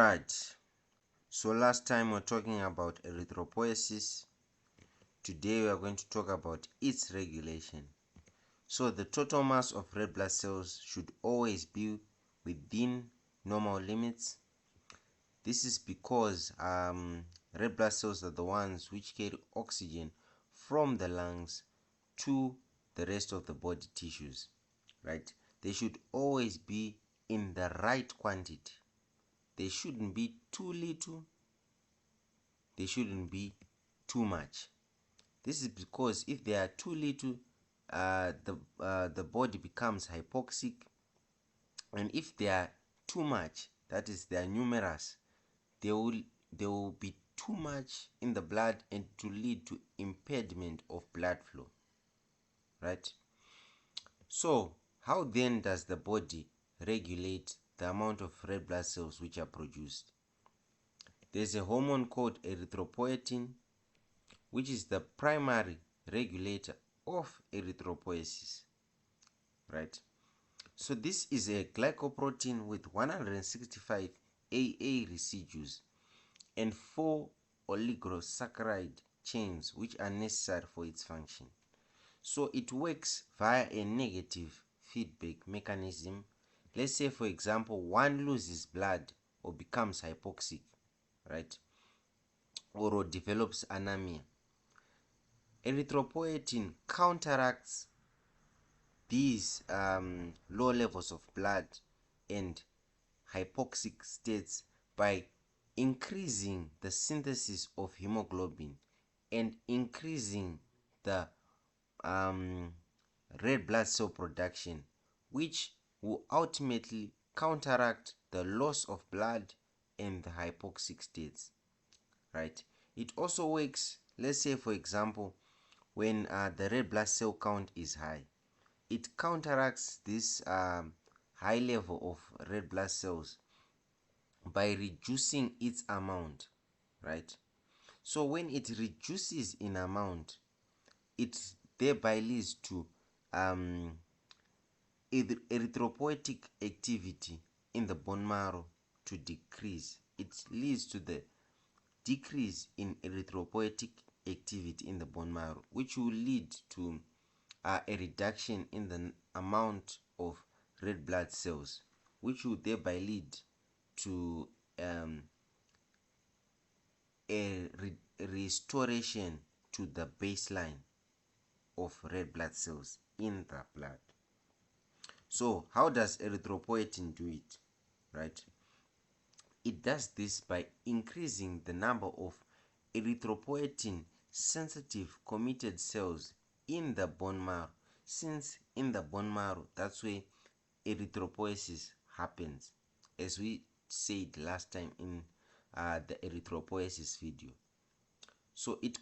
Alright, so last time we're talking about erythropoiesis. Today we are going to talk about its regulation. So the total mass of red blood cells should always be within normal limits. This is because red blood cells are the ones which carry oxygen from the lungs to the rest of the body tissues, right? They should always be in the right quantity. They shouldn't be too little, they shouldn't be too much. This is because if they are too little, the body becomes hypoxic, and if they are too much, that is, they are numerous, they will be too much in the blood and to lead to impediment of blood flow, right? So how then does the body regulate the amount of red blood cells which are produced? There's a hormone called erythropoietin, which is the primary regulator of erythropoiesis, right? So this is a glycoprotein with 165 AA residues and 4 oligosaccharide chains which are necessary for its function. So it works via a negative feedback mechanism. Let's say, for example, one loses blood or becomes hypoxic, right? Or develops anemia. Erythropoietin counteracts these low levels of blood and hypoxic states by increasing the synthesis of hemoglobin and increasing the red blood cell production, which will ultimately counteract the loss of blood and the hypoxic states, right? It also works, let's say, for example, when the red blood cell count is high. It counteracts this high level of red blood cells by reducing its amount, right? So when it reduces in amount, it thereby leads to erythropoietic activity in the bone marrow to decrease. It leads to the decrease in erythropoietic activity in the bone marrow, which will lead to a reduction in the amount of red blood cells, which will thereby lead to a restoration to the baseline of red blood cells in the blood. So how does erythropoietin do it, right? It does this by increasing the number of erythropoietin sensitive committed cells in the bone marrow, since in the bone marrow that's where erythropoiesis happens, as we said last time in the erythropoiesis video. So it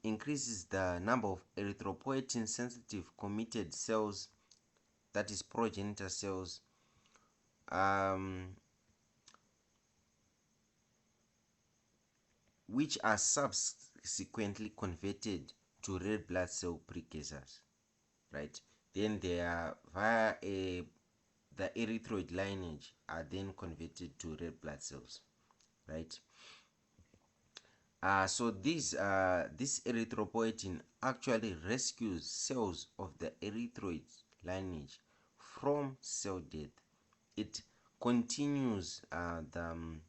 increases the number of erythropoietin sensitive committed cells, that is progenitor cells, which are subsequently converted to red blood cell precursors, right? Then they are via the erythroid lineage are then converted to red blood cells, right? So this erythropoietin actually rescues cells of the erythroid lineage from cell death. It continues the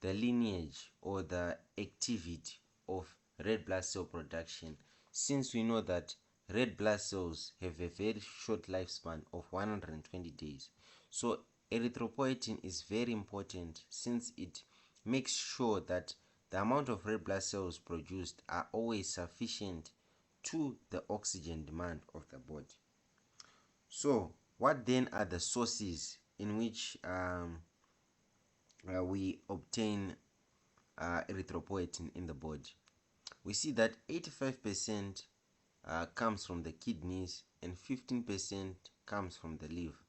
lineage or the activity of red blood cell production, since we know that red blood cells have a very short lifespan of 120 days. So erythropoietin is very important, since it makes sure that the amount of red blood cells produced are always sufficient to the oxygen demand of the body. So what then are the sources in which we obtain erythropoietin in the body? We see that 85% comes from the kidneys and 15% comes from the liver.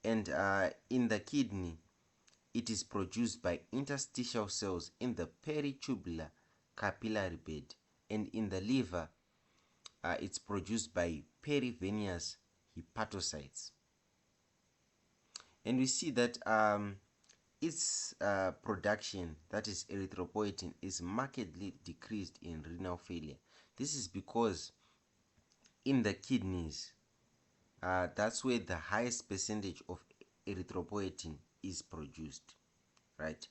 And in the kidney, it is produced by interstitial cells in the peritubular capillary bed, and in the liver, it's produced by perivenous hepatocytes. And we see that its production, that is erythropoietin, is markedly decreased in renal failure. This is because in the kidneys, that's where the highest percentage of erythropoietin is produced, right?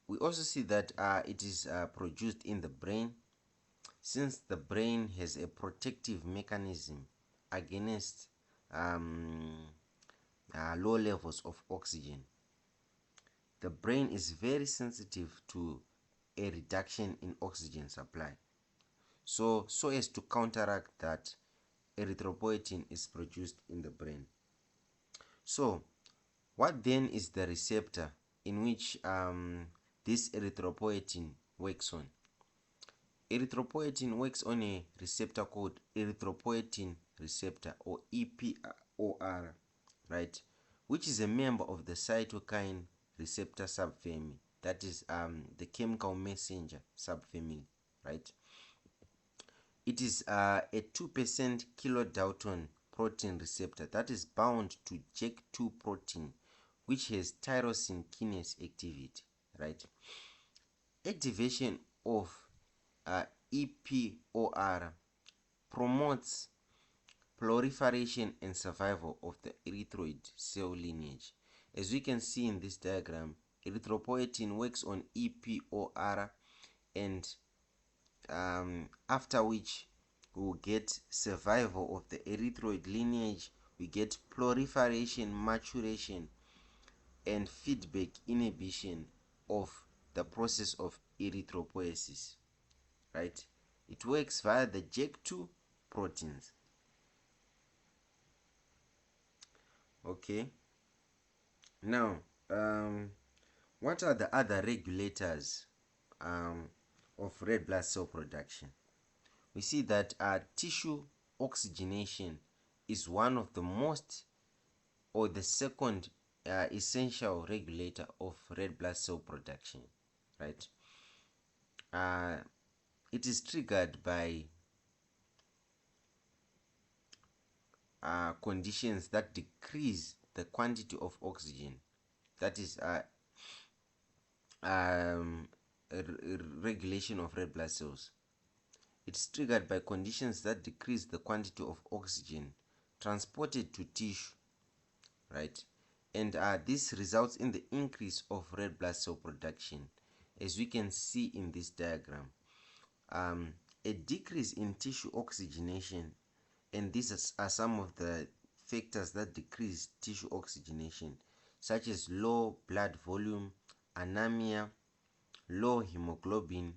We also see that it is produced in the brain, since the brain has a protective mechanism against low levels of oxygen. The brain is very sensitive to a reduction in oxygen supply. So as to counteract that, erythropoietin is produced in the brain. So what then is the receptor in which this erythropoietin works on? Erythropoietin works on a receptor called erythropoietin receptor, or EPOR, right, which is a member of the cytokine receptor subfamily, that is the chemical messenger subfamily, right? It is a 2% kilodalton protein receptor that is bound to JAK2 protein, which has tyrosine kinase activity, right? Activation of EPOR promotes proliferation and survival of the erythroid cell lineage. As we can see in this diagram, erythropoietin works on EPOR, and after which we will get survival of the erythroid lineage, we get proliferation, maturation, and feedback inhibition of the process of erythropoiesis, right? It works via the JAK2 proteins. Okay, now what are the other regulators of red blood cell production? We see that tissue oxygenation is one of the most, or the second essential regulator of red blood cell production, right? It is triggered by conditions that decrease the quantity of oxygen, that is regulation of red blood cells. It's triggered by conditions that decrease the quantity of oxygen transported to tissue, right? And this results in the increase of red blood cell production, as we can see in this diagram. A decrease in tissue oxygenation, and these are some of the factors that decrease tissue oxygenation, such as low blood volume, anemia, low hemoglobin,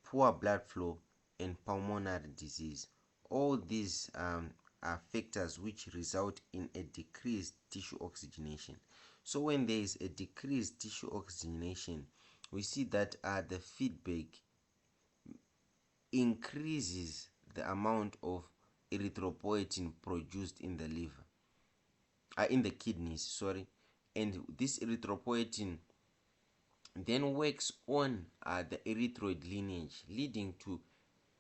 poor blood flow, and pulmonary disease. All these are factors which result in a decreased tissue oxygenation. So when there is a decreased tissue oxygenation, we see that the feedback increases the amount of erythropoietin produced in the liver, in the kidneys, sorry, and this erythropoietin then works on the erythroid lineage, leading to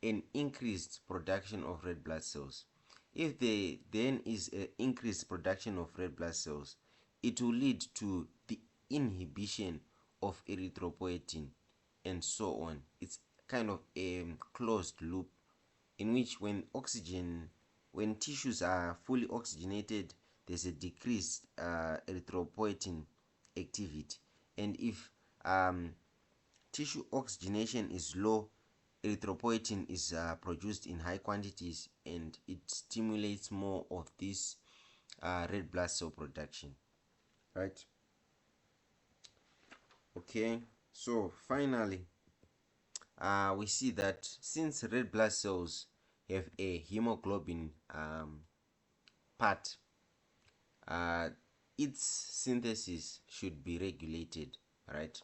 an increased production of red blood cells. If there then is an increased production of red blood cells, it will lead to the inhibition of erythropoietin, and so on. It's kind of a closed loop in which when tissues are fully oxygenated, there's a decreased erythropoietin activity, and if tissue oxygenation is low, erythropoietin is produced in high quantities, and it stimulates more of this red blood cell production, right? Okay, so finally we see that since red blood cells have a hemoglobin part, its synthesis should be regulated, right?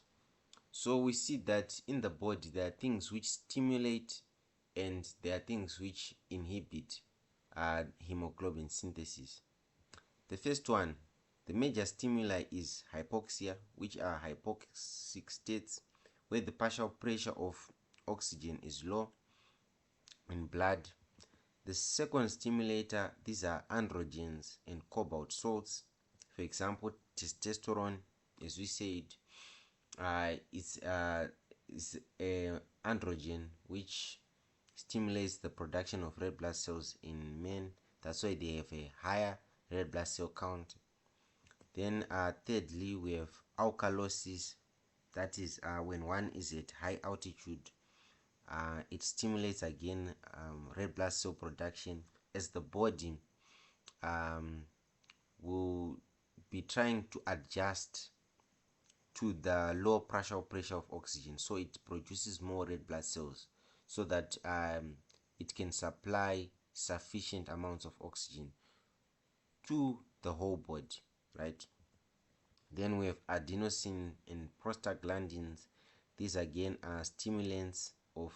So we see that in the body there are things which stimulate and there are things which inhibit hemoglobin synthesis. The first one, the major stimuli, is hypoxia, which are hypoxic states where the partial pressure of oxygen is low in blood. The second stimulator, these are androgens and cobalt salts, for example testosterone, as we said. It's a androgen which stimulates the production of red blood cells in men. That's why they have a higher red blood cell count. Then thirdly, we have alkalosis. That is when one is at high altitude. It stimulates again red blood cell production, as the body um, will be trying to adjust to the low pressure of oxygen, so it produces more red blood cells so that it can supply sufficient amounts of oxygen to the whole body, right? Then we have adenosine and prostaglandins. These again are stimulants of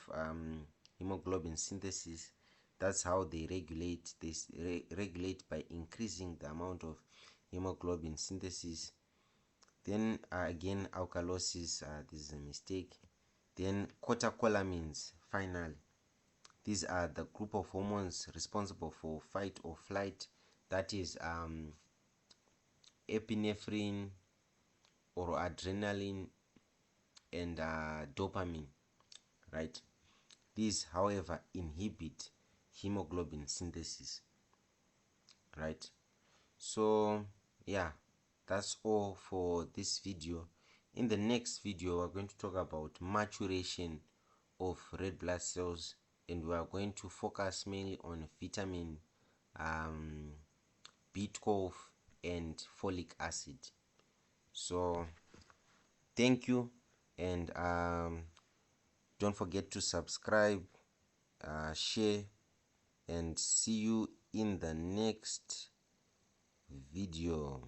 hemoglobin synthesis. That's how they regulate this, regulate by increasing the amount of hemoglobin synthesis. Then again alkalosis, this is a mistake. Then catecholamines, finally. These are the group of hormones responsible for fight or flight. That is epinephrine or adrenaline and dopamine, right? These, however, inhibit hemoglobin synthesis, right? So yeah, that's all for this video. In the next video, we're going to talk about maturation of red blood cells, and we are going to focus mainly on vitamin B12 and folic acid. So thank you, and don't forget to subscribe, share, and see you in the next video.